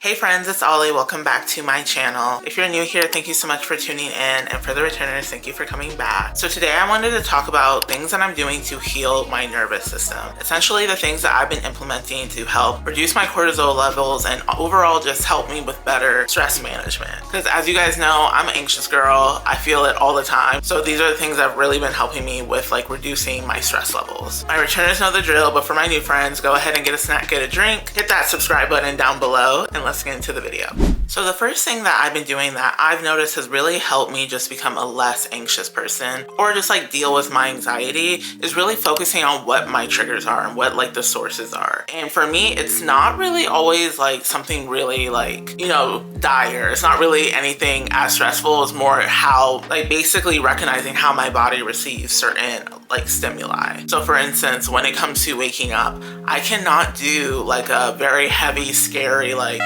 Hey friends, it's Ollie. Welcome back to my channel. If you're new here, thank you so much for tuning in, and for the returners, thank you for coming back. So today I wanted to talk about things that I'm doing to heal my nervous system. Essentially the things that I've been implementing to help reduce my cortisol levels and overall just help me with better stress management. Because as you guys know, I'm an anxious girl. I feel it all the time. So these are the things that have really been helping me with like reducing my stress levels. My returners know the drill, but for my new friends, go ahead and get a snack, get a drink, hit that subscribe button down below, and let's get into the video. So the first thing that I've been doing that I've noticed has really helped me just become a less anxious person or just like deal with my anxiety is really focusing on what my triggers are and what like the sources are. And for me, it's not really always like something really like, you know, dire. It's not really anything as stressful. It's more how like basically recognizing how my body receives certain like stimuli. So for instance, when it comes to waking up, I cannot do like a very heavy, scary like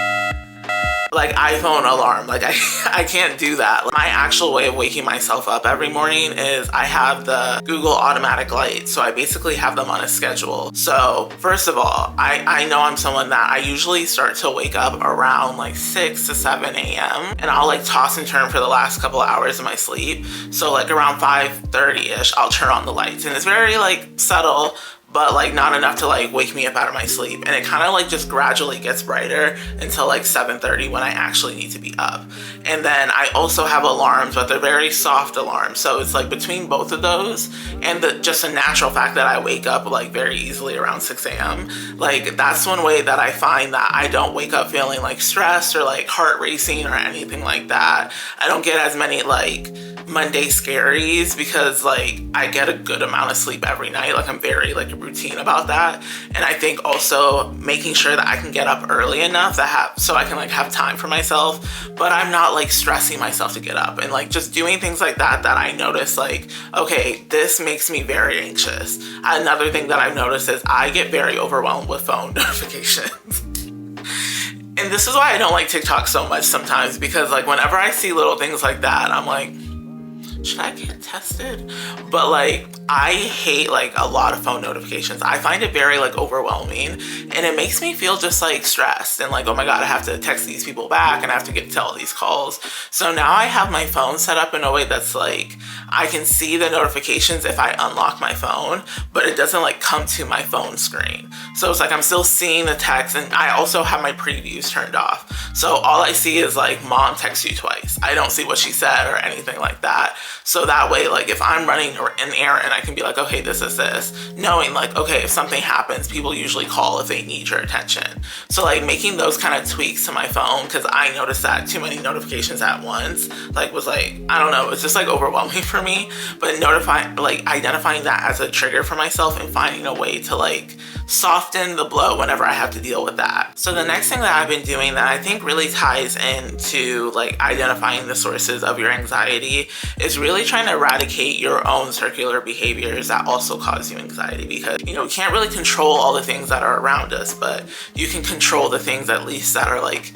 iPhone alarm. Like I can't do that. My actual way of waking myself up every morning is I have the Google automatic lights. So I basically have them on a schedule. So first of all, I know I'm someone that I usually start to wake up around like 6 to 7 a.m. and I'll like toss and turn for the last couple hours of my sleep. So like around 5:30ish, I'll turn on the lights, and it's very like subtle, but like not enough to like wake me up out of my sleep. And it kind of like just gradually gets brighter until like 7:30 when I actually need to be up. And then I also have alarms, but they're very soft alarms. So it's like between both of those and just a natural fact that I wake up like very easily around 6 a.m. Like that's one way that I find that I don't wake up feeling like stressed or like heart racing or anything like that. I don't get as many like Monday scaries because like I get a good amount of sleep every night. Like I'm very like routine about that. And I think also making sure that I can get up early enough so I can like have time for myself, but I'm not like stressing myself to get up, and like just doing things like that I notice like, okay, this makes me very anxious. Another thing that I've noticed is I get very overwhelmed with phone notifications. And this is why I don't like TikTok so much sometimes, because like whenever I see little things like that, I'm like, should I get tested? But like I hate like a lot of phone notifications. I find it very like overwhelming, and it makes me feel just like stressed and like, oh my god, I have to text these people back and I have to get to all these calls. So now I have my phone set up in a way that's like I can see the notifications if I unlock my phone, but it doesn't like come to my phone screen. So it's like I'm still seeing the text, and I also have my previews turned off. So all I see is like mom texts you twice. I don't see what she said or anything like that. So that way, like if I'm running an errand, I can be like, okay, this is this, knowing like, okay, if something happens, people usually call if they need your attention. So like making those kind of tweaks to my phone, because I noticed that too many notifications at once like was like, I don't know, it's just like overwhelming for me. But identifying that as a trigger for myself and finding a way to like soften the blow whenever I have to deal with that. So the next thing that I've been doing that I think really ties into like identifying the sources of your anxiety is really trying to eradicate your own circular behaviors that also cause you anxiety. Because you know, you can't really control all the things that are around us, but you can control the things at least that are like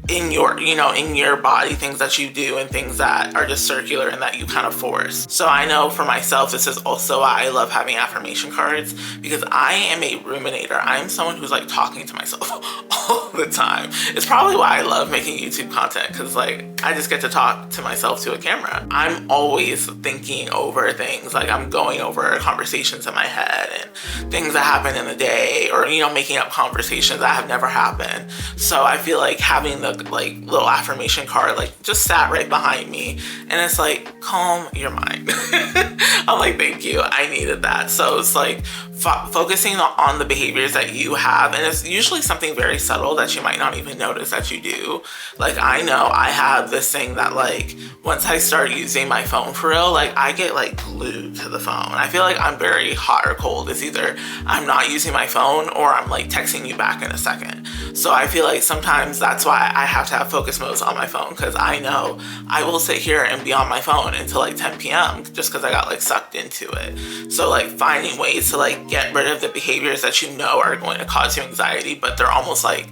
in your, you know, in your body, things that you do and things that are just circular and that you kind of force. So I know for myself, this is also why I love having affirmation cards, because I am a ruminator. I am someone who's like talking to myself all the time. It's probably why I love making YouTube content, because like I just get to talk to myself to a camera. I'm always thinking over things. Like I'm going over conversations in my head and things that happen in the day, or you know, making up conversations that have never happened. So I feel like having the like little affirmation card like just sat right behind me, and it's like, calm your mind. I'm like, thank you, I needed that. So it's like focusing on the behaviors that you have, and it's usually something very subtle that you might not even notice that you do. Like I know I have this thing that like once I start using my phone for real, like I get like glued to the phone. I feel like I'm very hot or cold. It's either I'm not using my phone or I'm like texting you back in a second. So I feel like sometimes that's why I have to have focus modes on my phone, because I know I will sit here and be on my phone until like 10 p.m. just because I got like sucked into it. So like finding ways to like get rid of the behaviors that you know are going to cause you anxiety, but they're almost like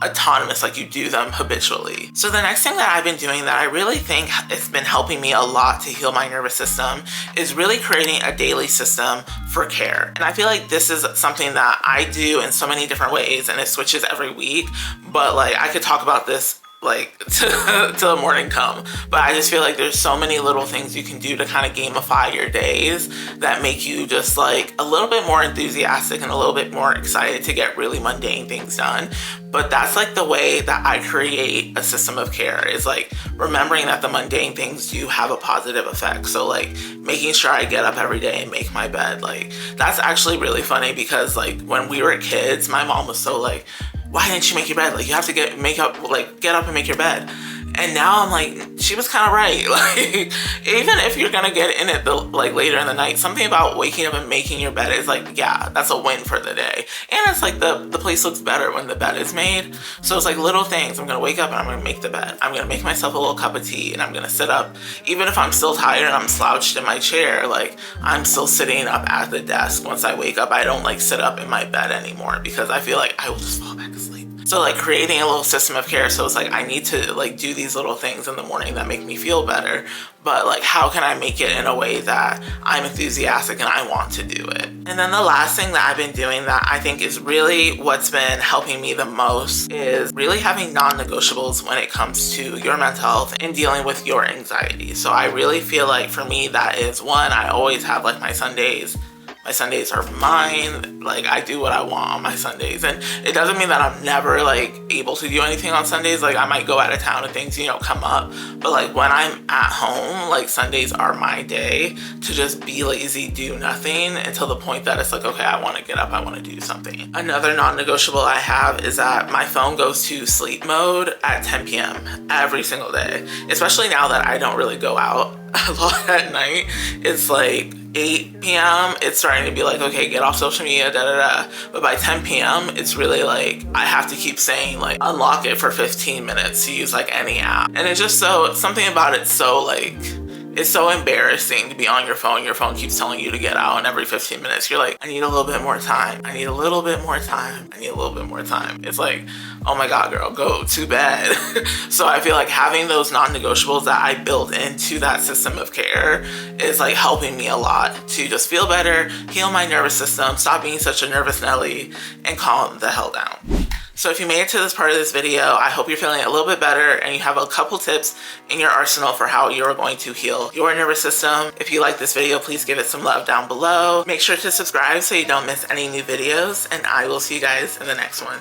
autonomous, like you do them habitually. So the next thing that I've been doing that I really think has been helping me a lot to heal my nervous system is really creating a daily system for care. And I feel like this is something that I do in so many different ways, and it switches every week, but like I could talk about this like till the morning come, but I just feel like there's so many little things you can do to kind of gamify your days that make you just like a little bit more enthusiastic and a little bit more excited to get really mundane things done. But that's like the way that I create a system of care, is like remembering that the mundane things do have a positive effect. So like making sure I get up every day and make my bed. Like that's actually really funny because like when we were kids, my mom was so like, why didn't you make your bed? Like you have to get up and make your bed. And now I'm like, she was kind of right. Like even if you're gonna get in it like later in the night, something about waking up and making your bed is like, yeah, that's a win for the day. And it's like the place looks better when the bed is made. So it's like little things. I'm gonna wake up and I'm gonna make the bed. I'm gonna make myself a little cup of tea and I'm gonna sit up. Even if I'm still tired and I'm slouched in my chair, like I'm still sitting up at the desk. Once I wake up, I don't like sit up in my bed anymore because I feel like I will just fall back asleep. So like creating a little system of care. So it's like I need to like do these little things in the morning that make me feel better, but like how can I make it in a way that I'm enthusiastic and I want to do it? And then the last thing that I've been doing that I think is really what's been helping me the most is really having non-negotiables when it comes to your mental health and dealing with your anxiety. So I really feel like for me that is one, I always have like my Sundays. My Sundays are mine. Like I do what I want on my Sundays, and it doesn't mean that I'm never like able to do anything on Sundays. Like I might go out of town and things, you know, come up, but like when I'm at home, like Sundays are my day to just be lazy, do nothing until the point that it's like, okay, I want to get up, I want to do something. Another non-negotiable I have is that my phone goes to sleep mode at 10 p.m. every single day, especially now that I don't really go out a lot at night. It's like 8 p.m. it's starting to be like, okay, get off social media, but by 10 p.m. it's really like I have to keep saying like unlock it for 15 minutes to use like any app. And it's just so something about it, so like it's so embarrassing to be on your phone. Your phone keeps telling you to get out, and every 15 minutes you're like, I need a little bit more time. I need a little bit more time. I need a little bit more time. It's like, oh my God, girl, go to bed. So I feel like having those non-negotiables that I build into that system of care is like helping me a lot to just feel better, heal my nervous system, stop being such a nervous Nelly, and calm the hell down. So if you made it to this part of this video, I hope you're feeling a little bit better and you have a couple tips in your arsenal for how you're going to heal your nervous system. If you like this video, please give it some love down below. Make sure to subscribe so you don't miss any new videos, and I will see you guys in the next one.